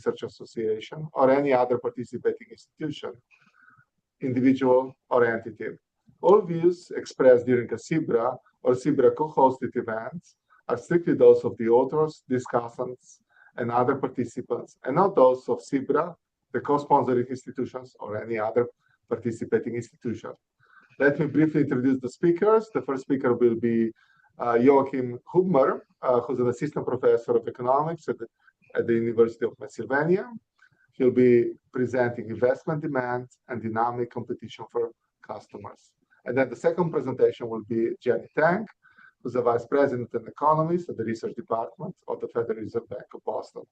research association, or any other participating institution, individual, or entity. All views expressed during a CIBRA or CIBRA co-hosted events are strictly those of the authors, discussants, and other participants, and not those of CIBRA, the co-sponsoring institutions, or any other participating institution. Let me briefly introduce the speakers. The first speaker will be Joachim Hubmer, who's an assistant professor of economics at the University of Pennsylvania. He'll be presenting investment demand and dynamic competition for customers. And then the second presentation will be Jenny Tang, who's a vice president and economist at the research department of the Federal Reserve Bank of Boston.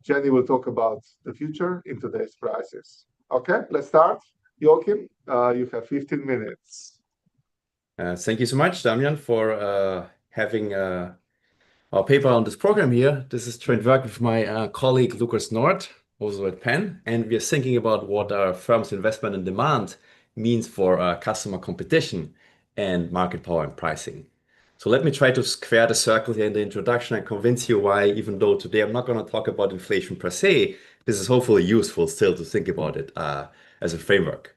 Jenny will talk about the future in today's prices. Okay, let's start. Joachim, you have 15 minutes. Thank you so much, Damian, for having our paper on this program here. This is joint work with my colleague Lukas Nord, also at Penn, and we are thinking about what our firm's investment and demand means for customer competition and market power and pricing. So let me try to square the circle here in the introduction and convince you why, even though today I'm not going to talk about inflation per se, this is hopefully useful still to think about it as a framework.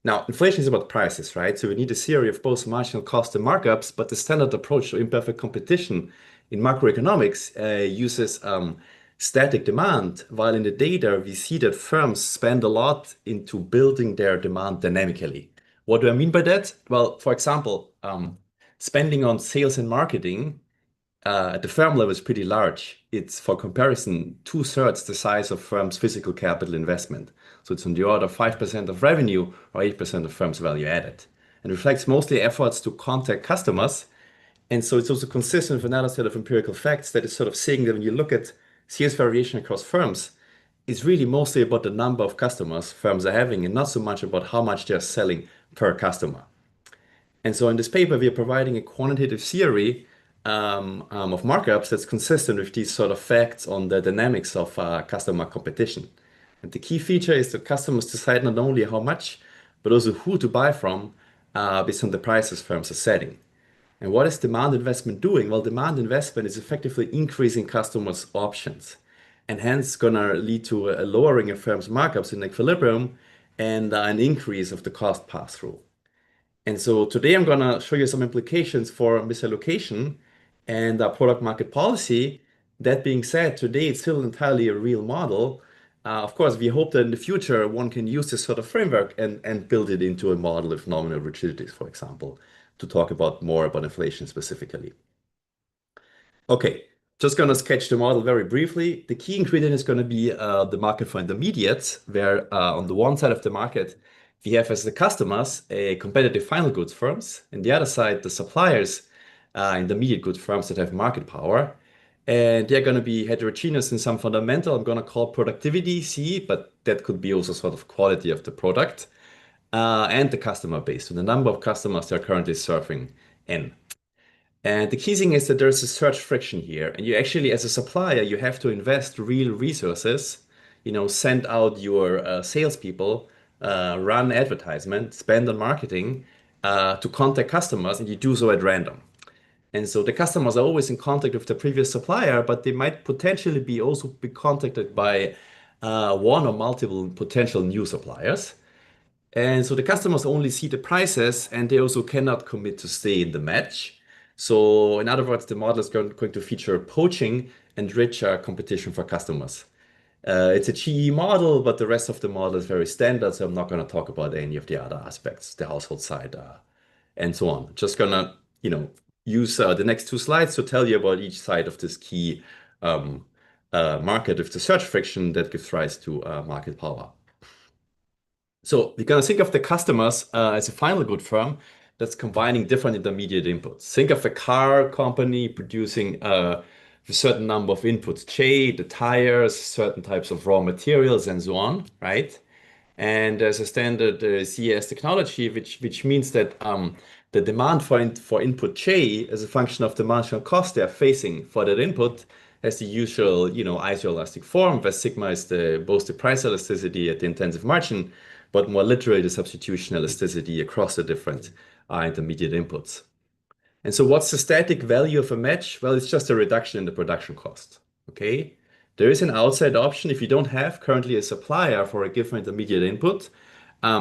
Now, inflation is about prices, right? So we need a theory of both marginal cost and markups, but the standard approach to imperfect competition in macroeconomics uses static demand, while in the data we see that firms spend a lot into building their demand dynamically. What do I mean by that? Well, for example, spending on sales and marketing at the firm level is pretty large. It's, for comparison, 2/3 the size of firm's physical capital investment. So it's on the order of 5% of revenue or 8% of firm's value added, and reflects mostly efforts to contact customers. And so it's also consistent with another set of empirical facts that is sort of saying that when you look at sales variation across firms, it's really mostly about the number of customers firms are having and not so much about how much they're selling per customer. And so in this paper, we are providing a quantitative theory of markups that's consistent with these sort of facts on the dynamics of customer competition. And the key feature is that customers decide not only how much, but also who to buy from based on the prices firms are setting. And what is demand investment doing? Well, demand investment is effectively increasing customers' options, and hence going to lead to a lowering of firms' markups in equilibrium and an increase of the cost pass-through. And so today I'm going to show you some implications for misallocation and product market policy. That being said, today it's still entirely a real model. Of course, we hope that in the future one can use this sort of framework and build it into a model of nominal rigidities, for example, to talk about more about inflation specifically. Okay, just going to sketch the model very briefly. The key ingredient is going to be the market for intermediates, where on the one side of the market, we have as the customers a competitive final goods firms, and the other side, the suppliers, intermediate goods firms that have market power. And they're going to be heterogeneous in some fundamental, I'm going to call productivity C, but that could be also sort of quality of the product, and the customer base, so the number of customers they're currently serving in. And the key thing is that there's a search friction here. And you actually, as a supplier, you have to invest real resources, send out your salespeople, run advertisement, spend on marketing to contact customers, and you do so at random. And so the customers are always in contact with the previous supplier, but they might potentially also be contacted by one or multiple potential new suppliers. And so the customers only see the prices, and they also cannot commit to stay in the match. So in other words, the model is going to feature poaching and richer competition for customers. It's a GE model, but the rest of the model is very standard, so I'm not going to talk about any of the other aspects, the household side, and so on. Just going to, use the next 2 slides to tell you about each side of this key market with the search friction that gives rise to market power. So we're going to think of the customers as a final good firm that's combining different intermediate inputs. Think of a car company producing a certain number of inputs, J, the tires, certain types of raw materials, and so on, right? And there's a standard CES technology, which means that the demand for input J is a function of the marginal cost they're facing for that input has the usual, isoelastic form, where sigma is both the price elasticity at the intensive margin, but more literally the substitution elasticity across the different intermediate inputs. And so what's the static value of a match? Well, it's just a reduction in the production cost, okay? There is an outside option. If you don't have currently a supplier for a given intermediate input,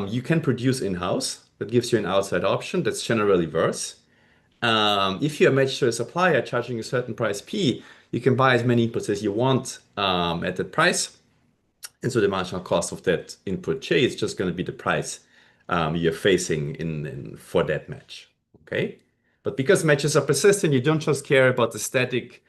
you can produce in-house. That gives you an outside option. That's generally worse. If you are matched to a supplier charging a certain price P, you can buy as many inputs as you want at that price. And so the marginal cost of that input J is just going to be the price you're facing for that match. Okay. But because matches are persistent, you don't just care about the static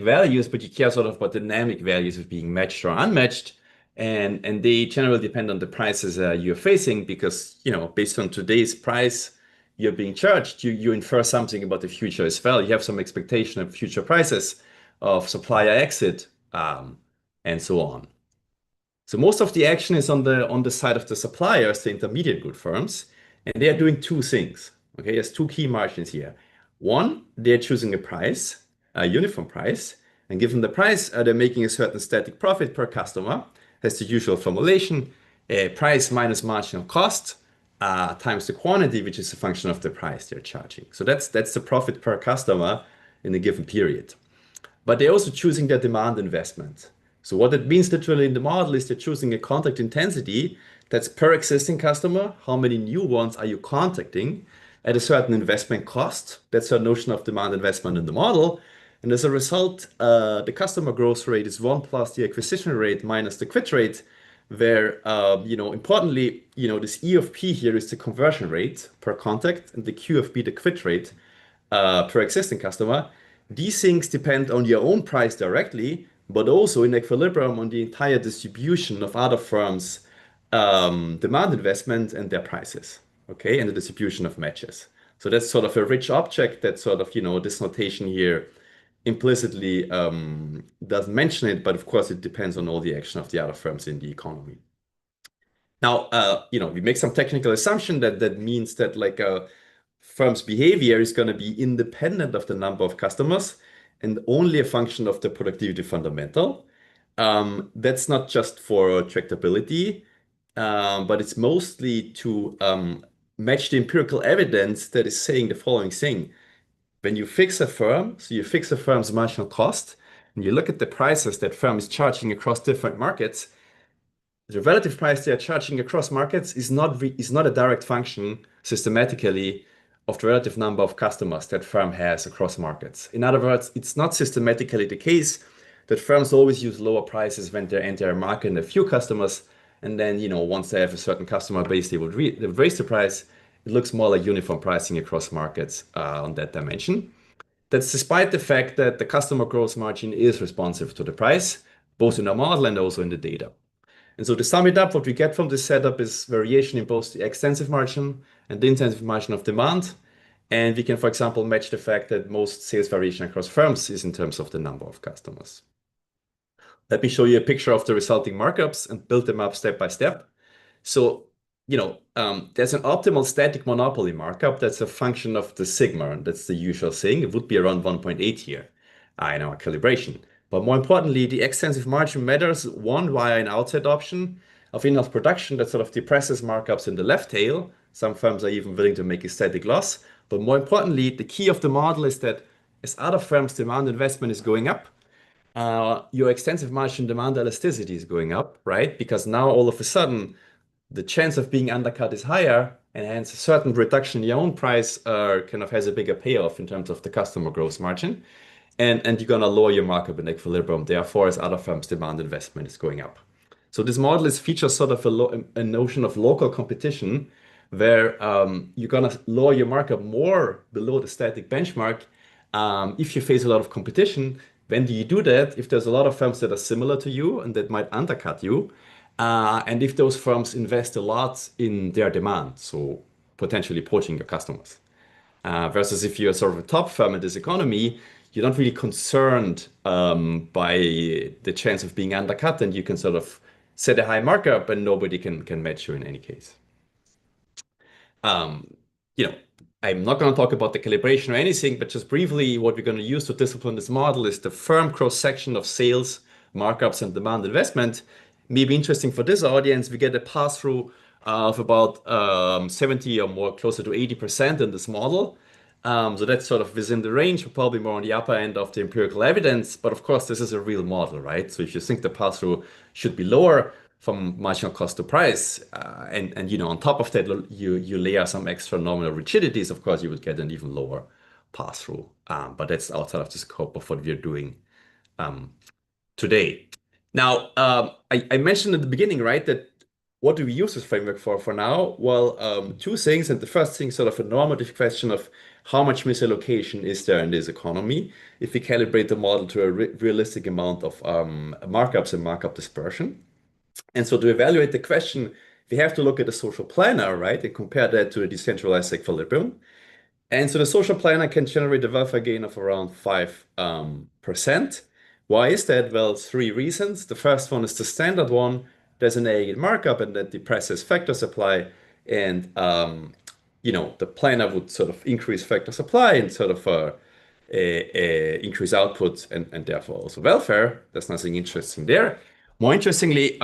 values, but you care sort of about dynamic values of being matched or unmatched. And they generally depend on the prices you're facing because, based on today's price you're being charged, you infer something about the future as well. You have some expectation of future prices, of supplier exit, and so on. So most of the action is on the side of the suppliers, the intermediate good firms, and they are doing two things. Okay, there's two key margins here. One, they're choosing a price, a uniform price, and given the price, they're making a certain static profit per customer. That's the usual formulation: price minus marginal cost times the quantity, which is a function of the price they're charging. So that's the profit per customer in a given period. But they're also choosing their demand investment. So what it means literally in the model is they're choosing a contact intensity that's per existing customer. How many new ones are you contacting at a certain investment cost? That's our notion of demand investment in the model. And as a result, the customer growth rate is 1 plus the acquisition rate minus the quit rate, where, importantly, this E of P here is the conversion rate per contact, and the Q of P, the quit rate per existing customer. These things depend on your own price directly, but also in equilibrium on the entire distribution of other firms' demand investment and their prices, okay, and the distribution of matches. So that's sort of a rich object that sort of, this notation here implicitly doesn't mention it, but of course it depends on all the action of the other firms in the economy. Now, we make some technical assumption that means that like a firm's behavior is going to be independent of the number of customers and only a function of the productivity fundamental. That's not just for tractability, but it's mostly to match the empirical evidence that is saying the following thing. When you fix a firm, so you fix a firm's marginal cost, and you look at the prices that firm is charging across different markets, the relative price they are charging across markets is not a direct function systematically of the relative number of customers that firm has across markets. In other words, it's not systematically the case that firms always use lower prices when they enter a market and a few customers, and then once they have a certain customer base, they would raise the price. It looks more like uniform pricing across markets on that dimension. That's despite the fact that the customer growth margin is responsive to the price, both in our model and also in the data. And so to sum it up, what we get from this setup is variation in both the extensive margin and the intensive margin of demand. And we can, for example, match the fact that most sales variation across firms is in terms of the number of customers. Let me show you a picture of the resulting markups and build them up step by step. So, there's an optimal static monopoly markup that's a function of the sigma, and that's the usual thing. It would be around 1.8 here in our calibration. But more importantly, the extensive margin matters, one, via an outside option of in-house production that sort of depresses markups in the left tail. Some firms are even willing to make a static loss. But more importantly, the key of the model is that as other firms' demand investment is going up, your extensive margin demand elasticity is going up, right? Because now all of a sudden, the chance of being undercut is higher, and hence a certain reduction in your own price kind of has a bigger payoff in terms of the customer growth margin. And you're going to lower your markup in equilibrium, therefore, as other firms' demand investment is going up. So this model features sort of a notion of local competition, where you're going to lower your markup more below the static benchmark if you face a lot of competition. When do you do that? If there's a lot of firms that are similar to you and that might undercut you, and if those firms invest a lot in their demand, so potentially poaching your customers. Versus if you're sort of a top firm in this economy, you're not really concerned by the chance of being undercut, and you can sort of set a high markup and nobody can match you in any case. I'm not going to talk about the calibration or anything, but just briefly, what we're going to use to discipline this model is the firm cross-section of sales, markups, and demand investment. Maybe interesting for this audience, we get a pass-through of about 70 or more, closer to 80% in this model. So that's sort of within the range, probably more on the upper end of the empirical evidence. But of course, this is a real model, right? So if you think the pass-through should be lower from marginal cost to price, and on top of that, you layer some extra nominal rigidities, of course, you would get an even lower pass-through. But that's outside of the scope of what we're doing today. Now, I mentioned at the beginning, right, that what do we use this framework for now? Well, two things. And the first thing, sort of a normative question of how much misallocation is there in this economy if we calibrate the model to a realistic amount of markups and markup dispersion. And so to evaluate the question, we have to look at the social planner, right, and compare that to a decentralized equilibrium. And so the social planner can generate a welfare gain of around 5%. Why is that? Well, three reasons. The first one is the standard one. There's an aggregate markup and that depresses factor supply. And, the planner would sort of increase factor supply and sort of increase output and therefore also welfare. There's nothing interesting there. More interestingly,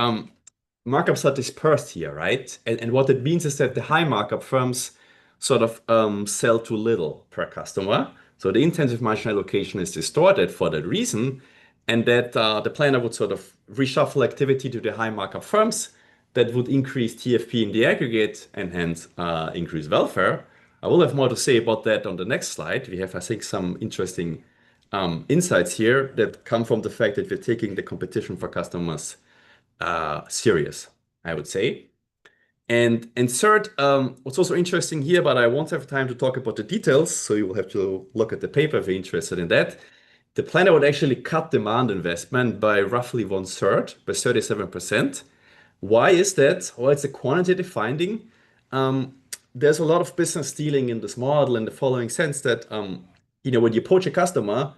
markups are dispersed here, right? And what it means is that the high markup firms sort of sell too little per customer. So the intensive marginal allocation is distorted for that reason. And that the planner would sort of reshuffle activity to the high markup firms that would increase TFP in the aggregate and hence increase welfare. I will have more to say about that on the next slide. We have, I think, some interesting insights here that come from the fact that we're taking the competition for customers serious, I would say. And third, what's also interesting here, but I won't have time to talk about the details, so you will have to look at the paper if you're interested in that. The planner would actually cut demand investment by roughly 1/3, by 37%. Why is that? Well, it's a quantitative finding. There's a lot of business stealing in this model in the following sense that, when you approach a customer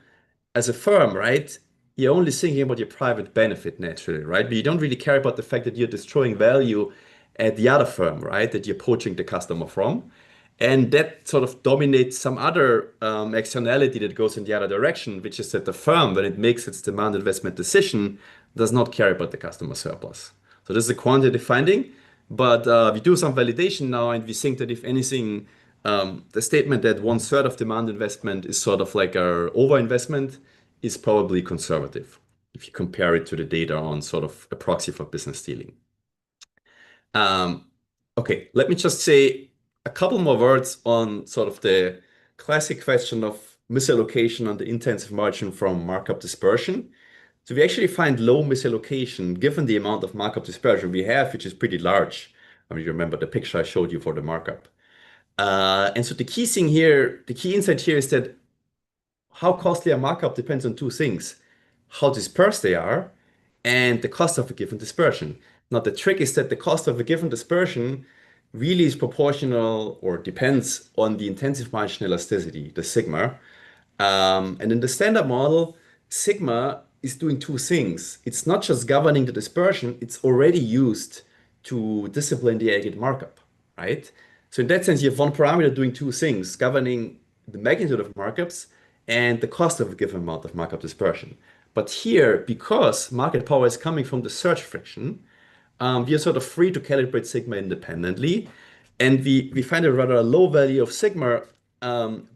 as a firm, right, you're only thinking about your private benefit naturally, right? But you don't really care about the fact that you're destroying value at the other firm, right, that you're poaching the customer from. And that sort of dominates some other externality that goes in the other direction, which is that the firm, when it makes its demand investment decision, does not care about the customer surplus. So this is a quantitative finding, but we do some validation now, and we think that if anything, the statement that 1/3 of demand investment is sort of like a overinvestment is probably conservative if you compare it to the data on sort of a proxy for business stealing. Okay, let me just say a couple more words on sort of the classic question of misallocation on the intensive margin from markup dispersion. So we actually find low misallocation given the amount of markup dispersion we have, which is pretty large. I mean, you remember the picture I showed you for the markup. And so the key thing here, the key insight here is that how costly a markup depends on two things: how dispersed they are and the cost of a given dispersion. Now, the trick is that the cost of a given dispersion really is proportional or depends on the intensive marginal elasticity, the sigma. And in the standard model, sigma is doing two things. It's not just governing the dispersion, it's already used to discipline the aggregate markup, right? So in that sense, you have one parameter doing two things, governing the magnitude of markups and the cost of a given amount of markup dispersion. But here, because market power is coming from the search friction, we are sort of free to calibrate sigma independently. And we find a rather low value of sigma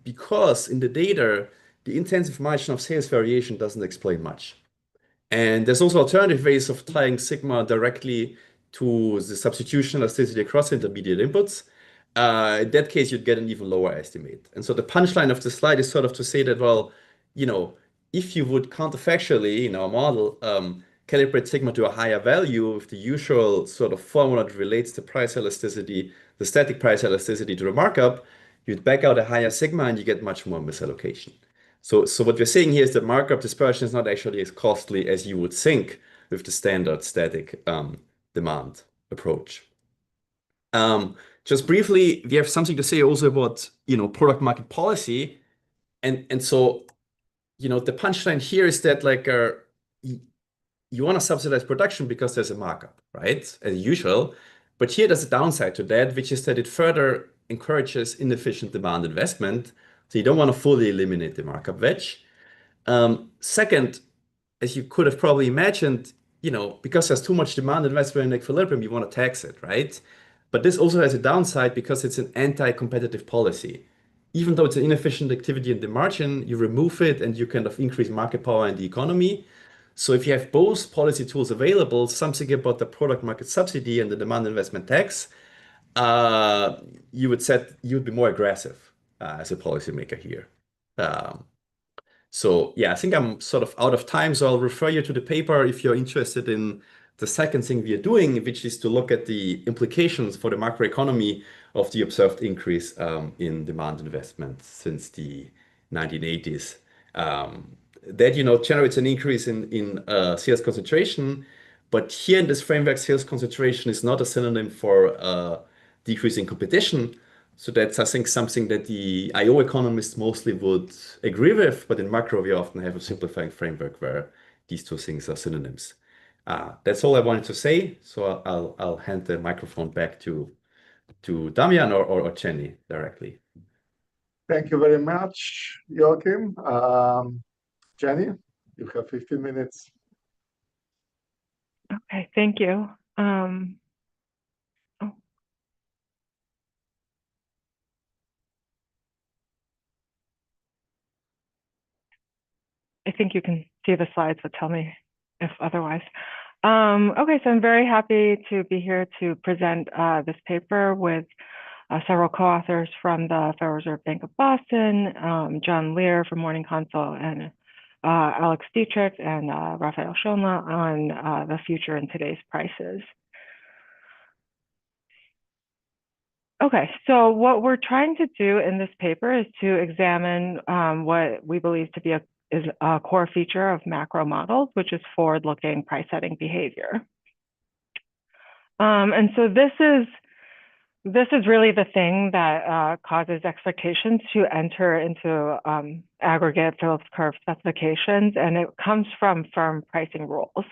because in the data, the intensive margin of sales variation doesn't explain much. And there's also alternative ways of tying sigma directly to the substitution elasticity across intermediate inputs. In that case, you'd get an even lower estimate. And so the punchline of the slide is sort of to say that, well, if you would counterfactually in our model calibrate sigma to a higher value with the usual sort of formula that relates the price elasticity, the static price elasticity to the markup, you'd back out a higher sigma and you get much more misallocation. So what we're saying here is that markup dispersion is not actually as costly as you would think with the standard static demand approach. Just briefly, we have something to say also about product market policy, and so the punchline here is that like you want to subsidize production because there's a markup, right? As usual. But here there's a downside to that, which is that it further encourages inefficient demand investment. So you don't want to fully eliminate the markup wedge. Second, as you could have probably imagined, because there's too much demand investment in equilibrium, you want to tax it, right? But this also has a downside because it's an anti-competitive policy. even though it's an inefficient activity in the margin, you remove it and you kind of increase market power in the economy. So if you have both policy tools available, something about the product market subsidy and the demand investment tax, uh, you'd be more aggressive as a policymaker here. Um, so yeah, I think I'm sort of out of time, so I'll refer you to the paper if you're interested in the second thing we are doing, which is to look at the implications for the macroeconomy of the observed increase in demand investment since the 1980s. That generates an increase in sales concentration, but here in this framework, sales concentration is not a synonym for decreasing competition. So that's, I think, something that the IO economists mostly would agree with, but in macro, we often have a simplifying framework where these two things are synonyms. That's all I wanted to say. So I'll hand the microphone back to Damian or Jenny directly. Thank you very much, Joachim. Jenny, you have 15 minutes. Okay, thank you. I think you can see the slides, but tell me if otherwise. Okay, so I'm very happy to be here to present this paper with several co-authors from the Federal Reserve Bank of Boston, John Lear from Morning Consult, and Alex Dietrich and Raphael Schonla on the future in today's prices. Okay, so what we're trying to do in this paper is to examine what we believe to be is a core feature of macro models, which is forward-looking price setting behavior. And so this is really the thing that causes expectations to enter into aggregate Phillips curve specifications, and it comes from firm pricing rules.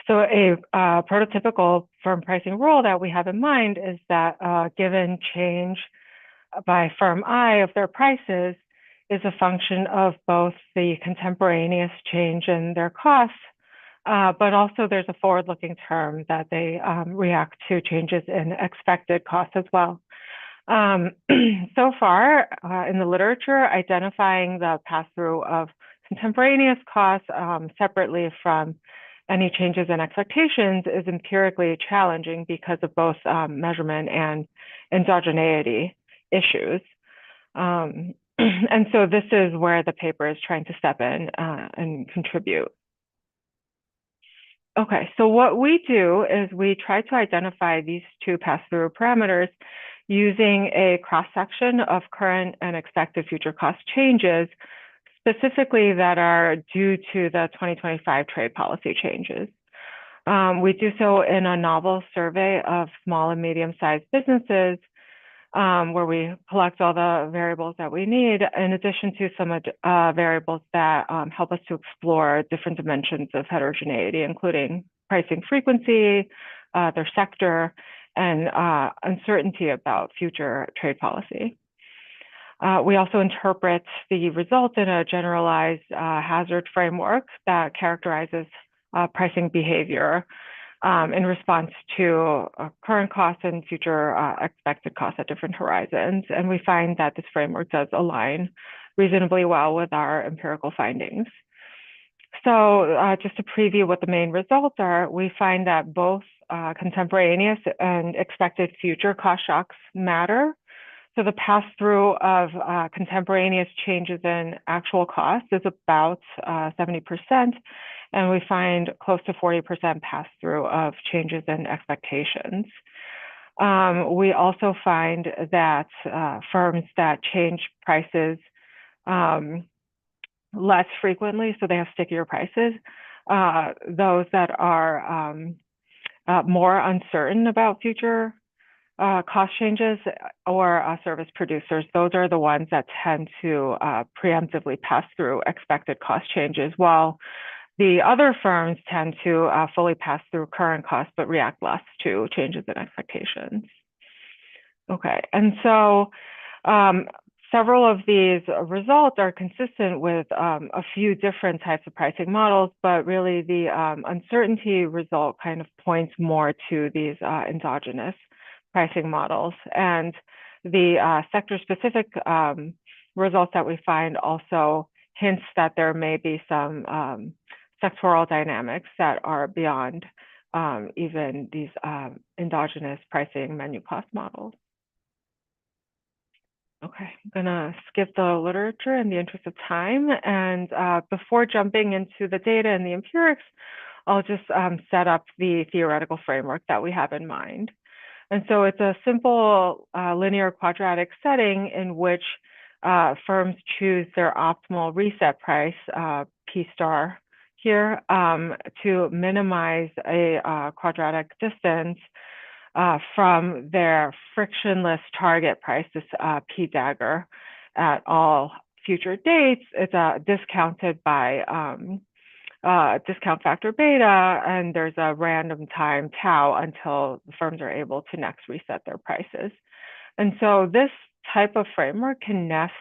So a prototypical firm pricing rule that we have in mind is that given change by firm I of their prices is a function of both the contemporaneous change in their costs, but also there's a forward-looking term that they react to changes in expected costs as well. So far in the literature, identifying the pass-through of contemporaneous costs separately from any changes in expectations is empirically challenging because of both measurement and endogeneity issues. And so this is where the paper is trying to step in and contribute. Okay, so what we do is we try to identify these two pass-through parameters using a cross-section of current and expected future cost changes, specifically that are due to the 2025 trade policy changes. We do so in a novel survey of small and medium-sized businesses where we collect all the variables that we need, in addition to some variables that help us to explore different dimensions of heterogeneity, including pricing frequency, their sector, and uncertainty about future trade policy. We also interpret the results in a generalized hazard framework that characterizes pricing behavior in response to current costs and future expected costs at different horizons. And we find that this framework does align reasonably well with our empirical findings. So just to preview what the main results are, we find that both contemporaneous and expected future cost shocks matter. So the pass-through of contemporaneous changes in actual costs is about 70%, and we find close to 40% pass-through of changes in expectations. We also find that firms that change prices less frequently, so they have stickier prices, those that are more uncertain about future cost changes or service producers, those are the ones that tend to preemptively pass through expected cost changes, while the other firms tend to fully pass through current costs but react less to changes in expectations. Okay, and so several of these results are consistent with a few different types of pricing models, but really the uncertainty result kind of points more to these endogenous pricing models. And the sector-specific results that we find also hints that there may be some sectoral dynamics that are beyond even these endogenous pricing menu cost models. Okay, I'm gonna skip the literature in the interest of time. And before jumping into the data and the empirics, I'll just set up the theoretical framework that we have in mind. And so it's a simple linear quadratic setting in which firms choose their optimal reset price, P star here, to minimize a quadratic distance from their frictionless target price, this P dagger, at all future dates. It's discounted by discount factor beta, and there's a random time tau until the firms are able to next reset their prices. And so this type of framework can nest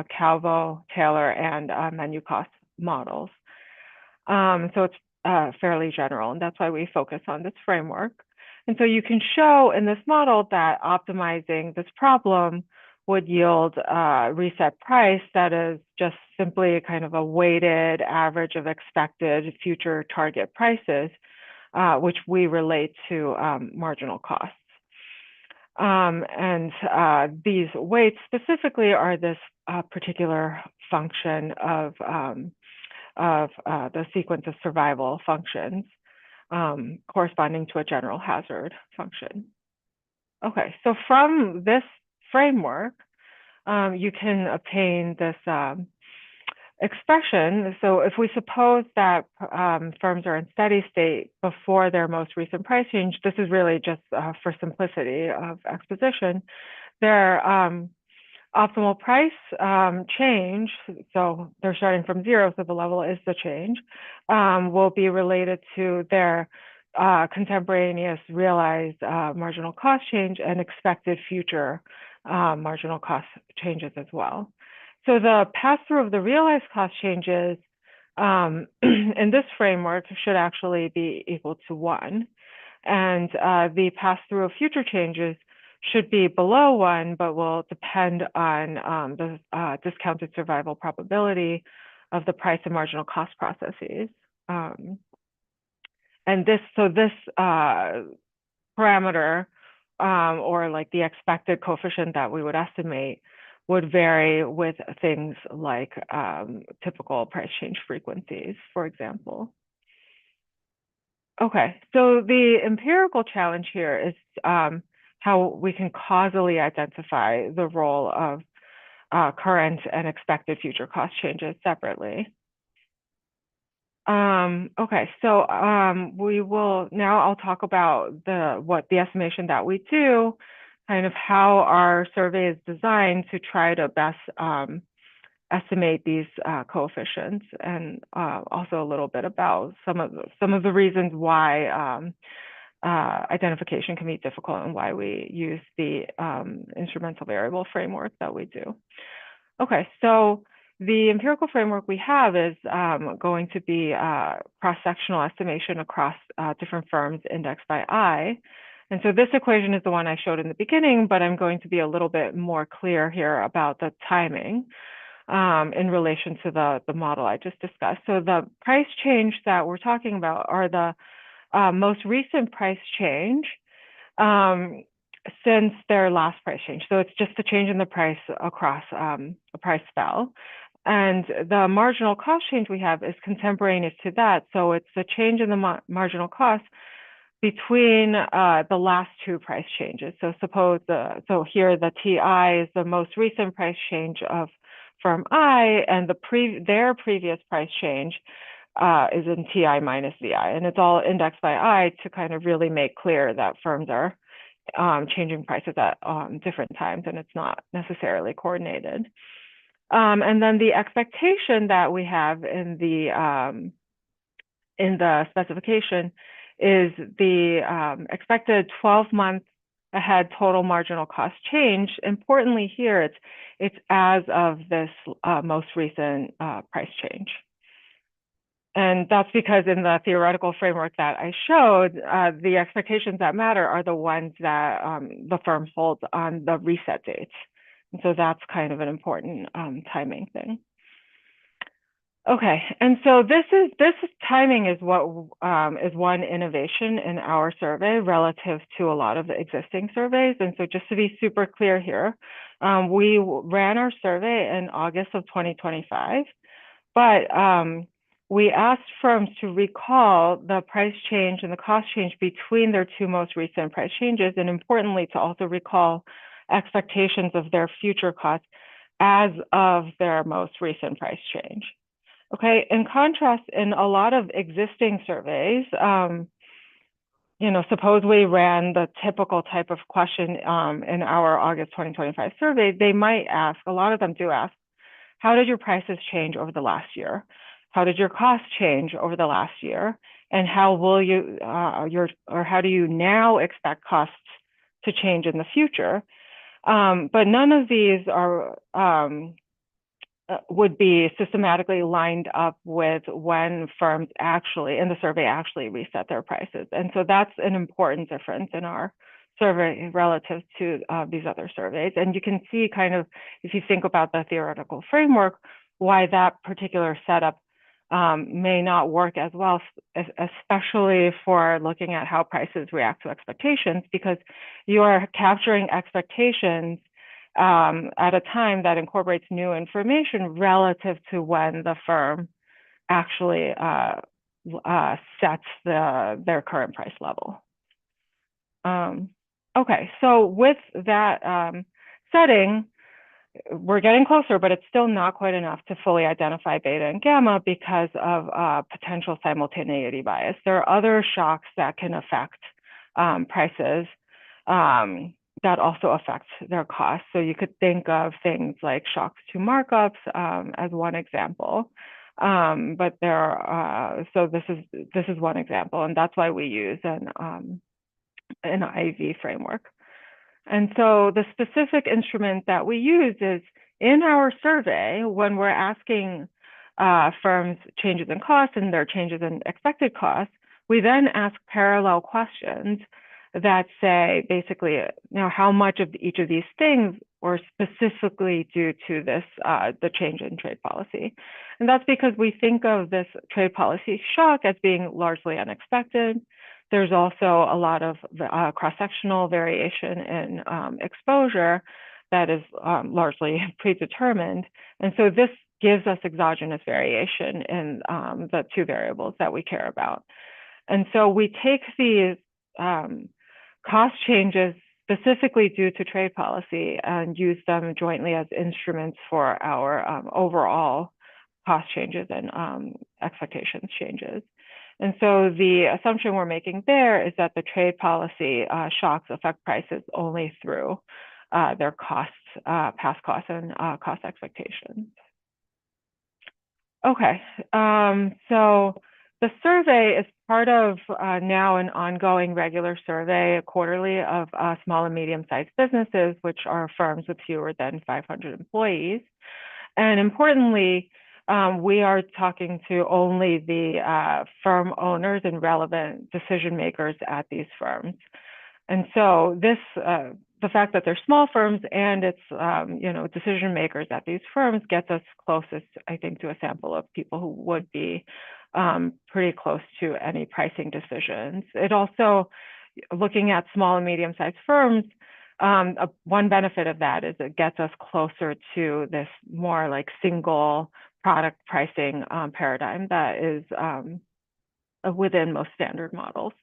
Calvo, Taylor, and menu cost models. So it's fairly general, and that's why we focus on this framework. And so you can show in this model that optimizing this problem would yield a reset price that is just simply kind of a weighted average of expected future target prices, which we relate to marginal costs. And these weights specifically are this particular function of the sequence of survival functions corresponding to a general hazard function. Okay, so from this framework, you can obtain this expression. So if we suppose that firms are in steady state before their most recent price change, this is really just for simplicity of exposition, their optimal price change, so they're starting from 0, so the level is the change, will be related to their contemporaneous realized marginal cost change and expected future marginal cost changes as well. So the pass-through of the realized cost changes in this framework should actually be equal to 1. And the pass-through of future changes should be below 1, but will depend on the discounted survival probability of the price and marginal cost processes. And this parameter, or like the expected coefficient that we would estimate, would vary with things like typical price change frequencies, for example. Okay, so the empirical challenge here is how we can causally identify the role of current and expected future cost changes separately. Okay, so we will now, I'll talk about what the estimation that we do, kind of how our survey is designed to try to best estimate these coefficients, and also a little bit about some of the reasons why identification can be difficult and why we use the instrumental variable framework that we do. Okay, so the empirical framework we have is going to be cross-sectional estimation across different firms indexed by I. And so this equation is the one I showed in the beginning, but I'm going to be a little bit more clear here about the timing in relation to the model I just discussed. So the price change that we're talking about are the most recent price change since their last price change. So it's just the change in the price across a price spell. And the marginal cost change we have is contemporaneous to that. So it's the change in the marginal cost between the last two price changes. So suppose so here the TI is the most recent price change of firm I, and their previous price change is in TI minus VI, and it's all indexed by I to kind of really make clear that firms are changing prices at different times, and it's not necessarily coordinated. And then the expectation that we have in the specification is the expected 12-month ahead total marginal cost change. Importantly here, it's as of this most recent price change. And that's because in the theoretical framework that I showed, the expectations that matter are the ones that the firm holds on the reset dates, And so that's kind of an important timing thing. Okay, and so this timing is what is one innovation in our survey relative to a lot of the existing surveys. And so just to be super clear here, we ran our survey in August of 2025, but we asked firms to recall the price change and the cost change between their two most recent price changes, and importantly, to also recall expectations of their future costs as of their most recent price change. Okay, in contrast, in a lot of existing surveys, suppose we ran the typical type of question in our August 2025 survey, they might ask, a lot of them do ask, how did your prices change over the last year? How did your costs change over the last year? And how will you, how do you now expect costs to change in the future? But none of these are, would be systematically lined up with when firms actually, in the survey, actually reset their prices. And so that's an important difference in our survey relative to these other surveys. And you can see kind of, if you think about the theoretical framework, why that particular setup may not work as well, especially for looking at how prices react to expectations, because you are capturing expectations at a time that incorporates new information relative to when the firm actually sets their current price level. Okay, so with that setting, we're getting closer, but it's still not quite enough to fully identify beta and gamma because of potential simultaneity bias. There are other shocks that can affect prices that also affect their costs. So you could think of things like shocks to markups as one example. But there are, so this is one example, and that's why we use an IV framework. And so the specific instrument that we use is in our survey, when we're asking firms changes in costs and their changes in expected costs, we then ask parallel questions that say basically, how much of each of these things were specifically due to this, the change in trade policy. And that's because we think of this trade policy shock as being largely unexpected. There's also a lot of cross-sectional variation in exposure that is largely predetermined. And so this gives us exogenous variation in the two variables that we care about. And so we take these cost changes specifically due to trade policy and use them jointly as instruments for our overall cost changes and expectations changes. And so the assumption we're making there is that the trade policy shocks affect prices only through their costs, past costs and cost expectations. Okay, so the survey is part of now an ongoing regular survey quarterly of small and medium-sized businesses, which are firms with fewer than 500 employees. And importantly, we are talking to only the firm owners and relevant decision makers at these firms. And so this, the fact that they're small firms and it's decision makers at these firms gets us closest, I think, to a sample of people who would be pretty close to any pricing decisions. It also, looking at small and medium-sized firms, one benefit of that is it gets us closer to this more like single product pricing paradigm that is within most standard models.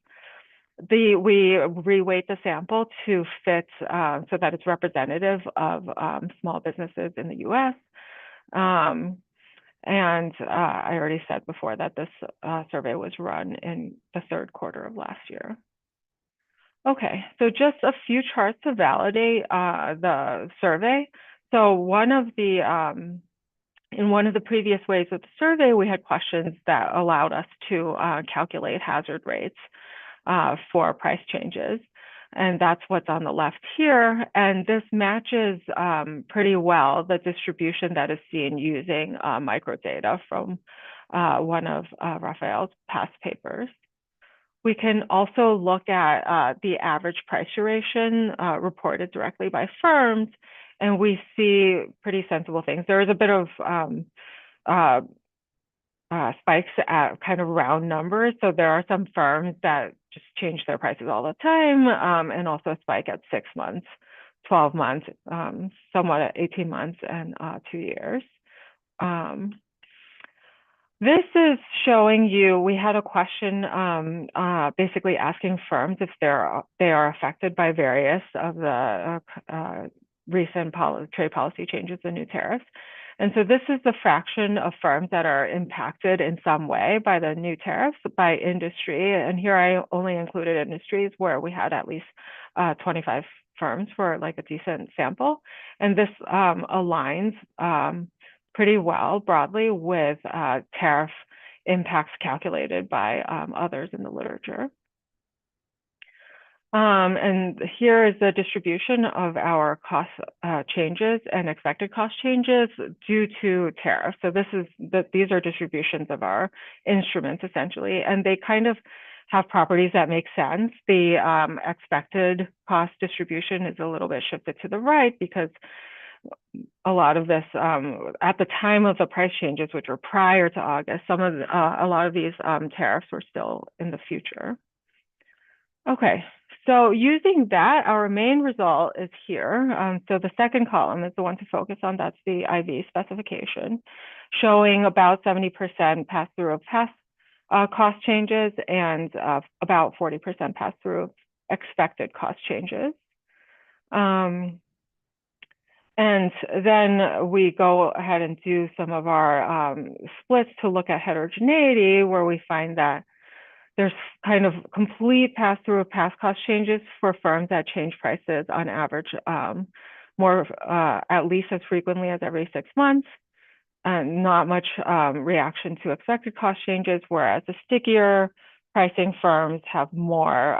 We reweight the sample to fit so that it's representative of small businesses in the US. And I already said before that this survey was run in the third quarter of last year. Okay, so just a few charts to validate the survey. So in one of the previous ways of the survey, we had questions that allowed us to calculate hazard rates for price changes. And that's what's on the left here. And this matches pretty well the distribution that is seen using microdata from one of Raphael's past papers. We can also look at the average price duration reported directly by firms and we see pretty sensible things. There is a bit of spikes at kind of round numbers. So there are some firms that just change their prices all the time, and also a spike at 6 months, 12 months, somewhat at 18 months and 2 years. This is showing you, we had a question basically asking firms if they are affected by various of the recent trade policy changes, the new tariffs. And so this is the fraction of firms that are impacted in some way by the new tariffs by industry. And here I only included industries where we had at least 25 firms for like a decent sample. And this aligns pretty well broadly with tariff impacts calculated by others in the literature. And here is the distribution of our cost changes and expected cost changes due to tariffs. So these are distributions of our instruments essentially, and they kind of have properties that make sense. The expected cost distribution is a little bit shifted to the right because a lot of this at the time of the price changes, which were prior to August, a lot of these tariffs were still in the future. Okay, so using that, our main result is here. So the second column is the one to focus on. That's the IV specification, showing about 70% pass-through of cost changes and about 40% pass-through of expected cost changes. And then we go ahead and do some of our splits to look at heterogeneity, where we find that there's kind of complete pass-through of past cost changes for firms that change prices on average at least as frequently as every 6 months, and not much reaction to expected cost changes, whereas the stickier pricing firms have more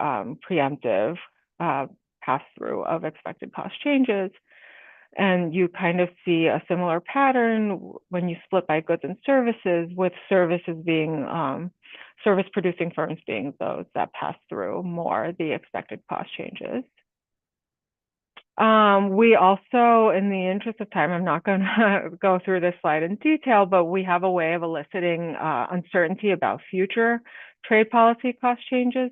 preemptive pass-through of expected cost changes. And you kind of see a similar pattern when you split by goods and services, with services being service producing firms being those that pass through more the expected cost changes. We also, in the interest of time, I'm not going to go through this slide in detail, but we have a way of eliciting uncertainty about future trade policy cost changes.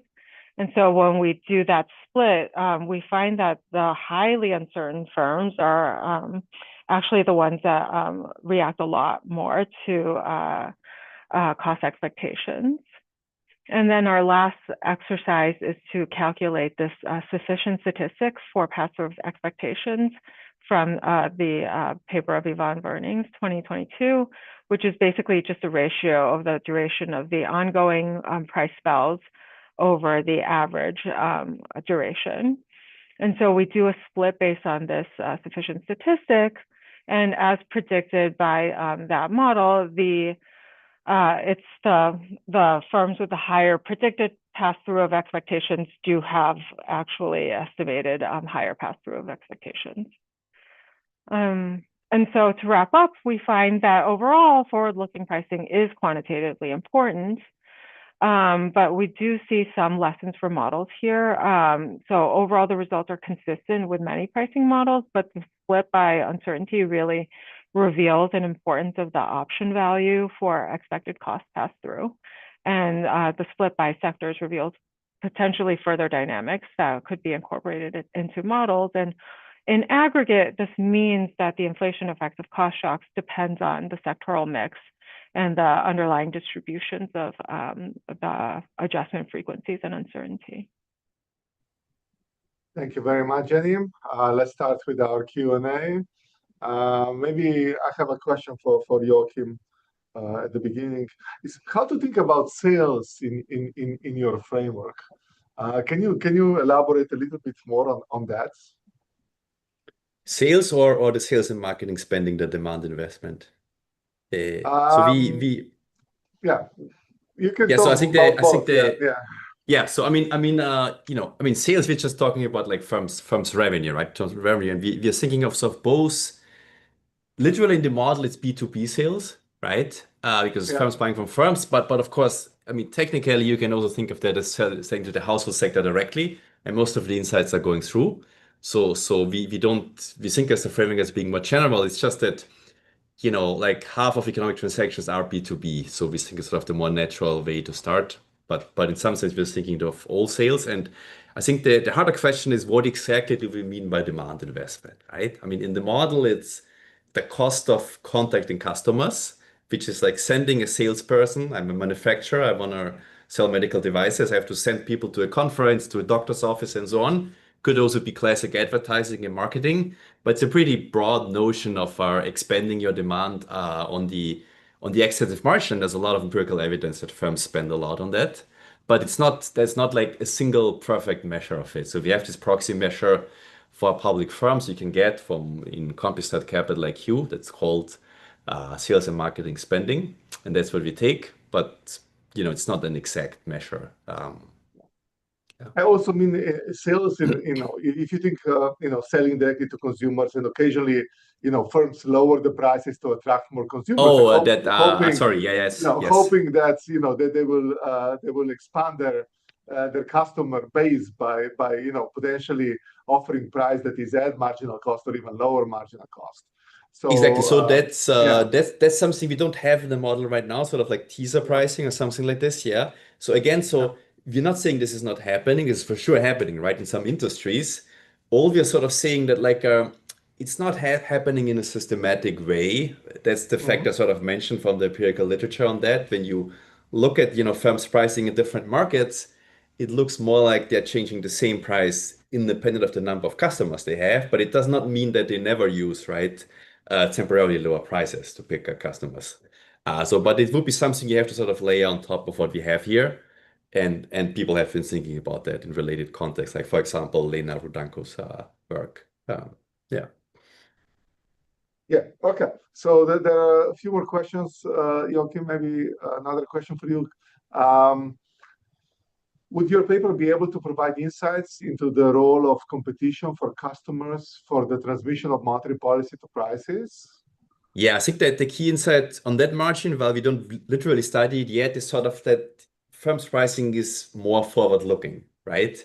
And so when we do that split, we find that the highly uncertain firms are actually the ones that react a lot more to cost expectations. And then our last exercise is to calculate this sufficient statistics for pass-through expectations from the paper of Yvonne Vernings, 2022, which is basically just a ratio of the duration of the ongoing price spells over the average duration. And so we do a split based on this sufficient statistic. And as predicted by that model, it's the firms with the higher predicted pass-through of expectations do have actually estimated higher pass-through of expectations. And so to wrap up, we find that overall forward-looking pricing is quantitatively important. But we do see some lessons for models here. So overall, the results are consistent with many pricing models, but the split by uncertainty really reveals an importance of the option value for expected cost pass-through. And the split by sectors reveals potentially further dynamics that could be incorporated into models. And in aggregate, this means that the inflation effects of cost shocks depends on the sectoral mix and the underlying distributions of the adjustment frequencies and uncertainty. Thank you very much, Jenny. Let's start with our Q&A. Maybe I have a question for Joachim at the beginning. Is how to think about sales in your framework. Can you elaborate a little bit more on that? Sales or the sales and marketing spending, the demand investment? So yeah, you can yeah. talk So I think about I both. think Yeah. yeah. So sales. We're just talking about like firms revenue, right? Terms of revenue, and we're thinking of sort of both. Literally in the model, it's B2B sales, right? Because Yeah. firms buying from firms, but of course, I mean, technically, you can also think of that as selling to the household sector directly, and most of the insights are going through. So we think as the framework as being more general. It's just that, like half of economic transactions are B2B. So we think it's sort of the more natural way to start. But in some sense, we're thinking of all sales. And I think the harder question is what exactly do we mean by demand investment, right? I mean, in the model, it's the cost of contacting customers, which is like sending a salesperson. I'm a manufacturer. I want to sell medical devices. I have to send people to a conference, to a doctor's office, and so on. Could also be classic advertising and marketing, but it's a pretty broad notion of expanding your demand on the extensive margin. There's a lot of empirical evidence that firms spend a lot on that, but there's not like a single perfect measure of it. So we have this proxy measure for public firms you can get from in Compustat Capital like you. That's called sales and marketing spending, and that's what we take. But it's not an exact measure. I also mean sales, if you think, selling directly to consumers, and occasionally, firms lower the prices to attract more consumers. Oh, hoping, sorry. Yeah, yes. hoping that, that they will expand their customer base by potentially offering price that is at marginal cost or even lower marginal cost. So exactly. So that's something we don't have in the model right now, sort of like teaser pricing or something like this. Yeah. So again, we're not saying this is not happening. It's for sure happening, right? In some industries, all we're sort of saying that like it's not happening in a systematic way. That's the fact I sort of mentioned from the empirical literature on that. When you look at firms pricing in different markets, it looks more like they're changing the same price independent of the number of customers they have, but it does not mean that they never use, right, temporarily lower prices to pick up customers. But it would be something you have to sort of lay on top of what we have here. And people have been thinking about that in related contexts, like, for example, Lena Rudanko's work. Yeah. Yeah. Okay. So there are a few more questions. Joachim, maybe another question for you. Would your paper be able to provide insights into the role of competition for customers for the transmission of monetary policy to prices? Yeah, I think that the key insight on that margin, while we don't literally study it yet, is sort of that firms pricing is more forward-looking, right?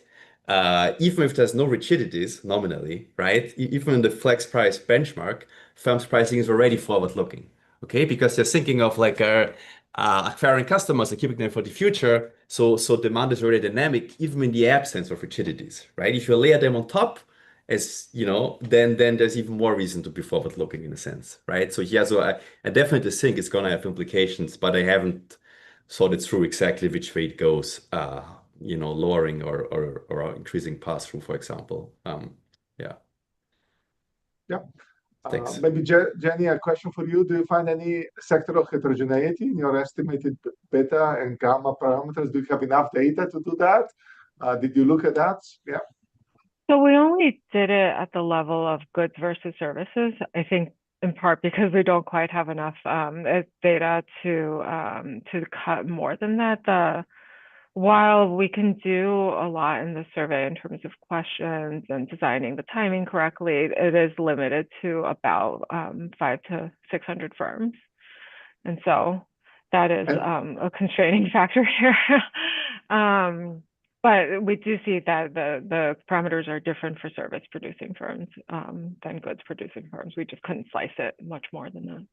Even if there's no rigidities nominally, right? Even in the flex price benchmark, firms pricing is already forward-looking, okay? Because they're thinking of like acquiring customers and keeping them for the future. So demand is already dynamic, even in the absence of rigidities, right? If you layer them on top, as then there's even more reason to be forward-looking in a sense, right? So yeah, so I definitely think it's gonna have implications, but I haven't thought it through exactly which way it goes, lowering or increasing pass-through, for example. Yeah. Yeah. Thanks. Maybe Jenny, a question for you. Do you find any sectoral heterogeneity in your estimated beta and gamma parameters? Do you have enough data to do that? Did you look at that? Yeah. So we only did it at the level of goods versus services. I think in part because we don't quite have enough data to cut more than that. While we can do a lot in the survey in terms of questions and designing the timing correctly, it is limited to about 500 to 600 firms. And so that is a constraining factor here. But we do see that the parameters are different for service producing firms than goods producing firms. We just couldn't slice it much more than that.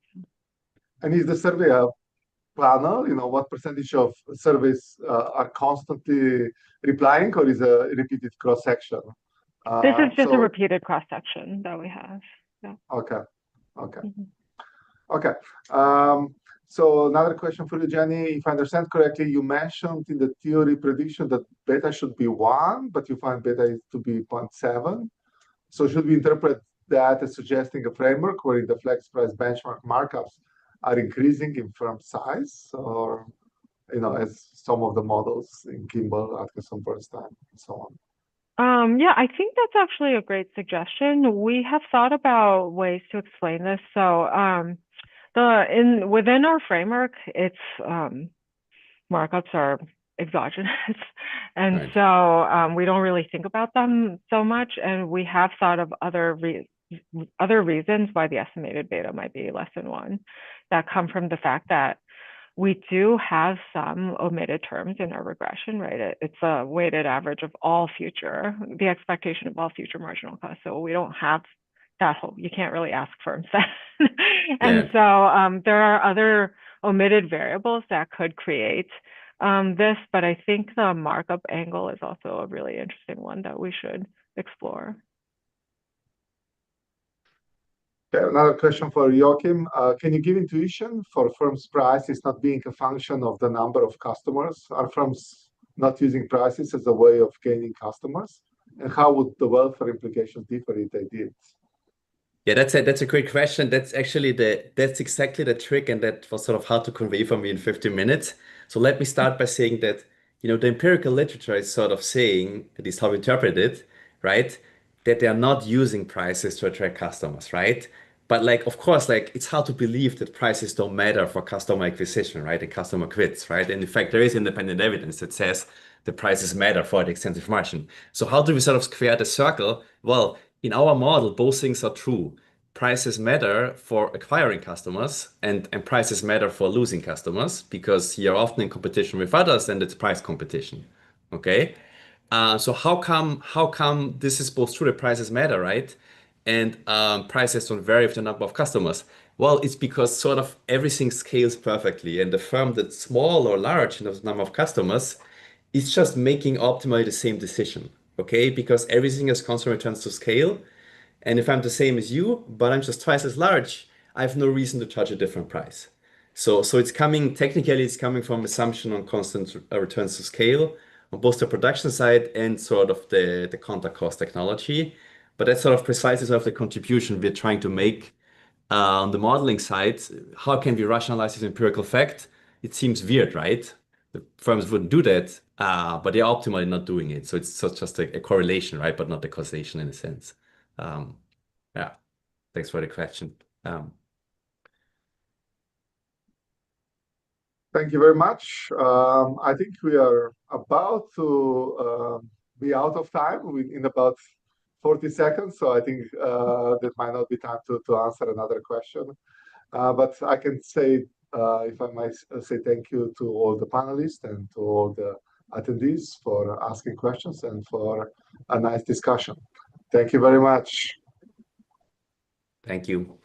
And is the survey a panel? What percentage of surveys are constantly replying, or is a repeated cross-section? This is just a repeated cross-section that we have. Yeah. Okay. Okay. So another question for you, Jenny. If I understand correctly, you mentioned in the theory prediction that beta should be 1, but you find beta to be 0.7. So should we interpret that as suggesting a framework where the flex price benchmark markups are increasing in firm size, or as some of the models in Kimball, Atkinson, Bernstein, and so on? Yeah, I think that's actually a great suggestion. We have thought about ways to explain this. So within our framework, it's markups are exogenous, and so we don't really think about them so much. And we have thought of other reasons why the estimated beta might be less than 1 that come from the fact that We do have some omitted terms in our regression, right? It's a weighted average of the expectation of all future marginal costs. So we don't have that whole, you can't really ask firms that. And so there are other omitted variables that could create this, but I think the markup angle is also a really interesting one that we should explore. Okay, another question for Joachim. Can you give intuition for firms' prices not being a function of the number of customers? Are firms not using prices as a way of gaining customers? And how would the welfare implications differ if they did? Yeah, that's a great question. That's actually that's exactly the trick, and that was sort of hard to convey for me in 15 minutes. So let me start by saying that, the empirical literature is sort of saying, at least how we interpret it, right, that they are not using prices to attract customers, right? But like, of course, like it's hard to believe that prices don't matter for customer acquisition, right? And customer quits, right? And in fact, there is independent evidence that says the prices matter for the extensive margin. So how do we sort of square the circle? Well, in our model, both things are true. Prices matter for acquiring customers, and prices matter for losing customers because you're often in competition with others and it's price competition. Okay. So how come this is both true that prices matter, right? And prices don't vary with the number of customers. Well, it's because sort of everything scales perfectly, and the firm that's small or large in terms of number of customers is just making optimally the same decision. Okay, because everything has constant returns to scale. And if I'm the same as you, but I'm just twice as large, I have no reason to charge a different price. So technically it's coming from assumption on constant returns to scale on both the production side and sort of the contact cost technology. But that's sort of precisely sort of the contribution we're trying to make on the modeling side. How can we rationalize this empirical fact? It seems weird, right? The firms wouldn't do that, but they're optimally not doing it. So it's just a correlation, right? But not a causation in a sense. Yeah, thanks for the question. Thank you very much. I think we are about to be out of time in about 40 seconds. So I think that might not be time to answer another question. But I can say, if I might say thank you to all the panelists and to all the attendees for asking questions and for a nice discussion. Thank you very much. Thank you.